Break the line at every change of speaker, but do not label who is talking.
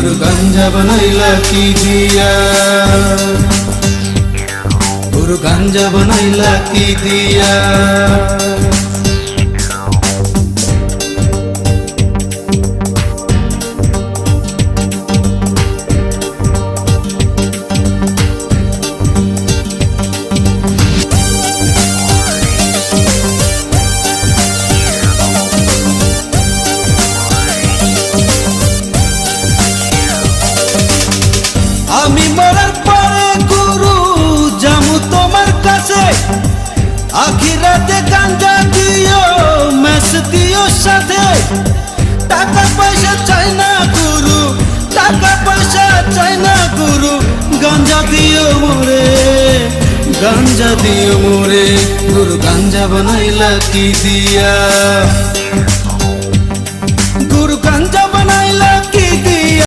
गुरु गांजा बनाइला की दिया, गुरु गांजा बनाइला की दिया। আমি মরার পরে গুরু যামু তোমার কাছে, আখিরাতে গাঞ্জা দিও মেস দিও সাথে। টাকা পয়সা চাই না গুরু, টাকা পয়সা চাই না গুরু, গাঞ্জা দিও মোরে, গাঞ্জা দিও মোরে। গুরু গাঞ্জা বানাইলা কি দিয়া, গুরু গাঞ্জা বানাইলা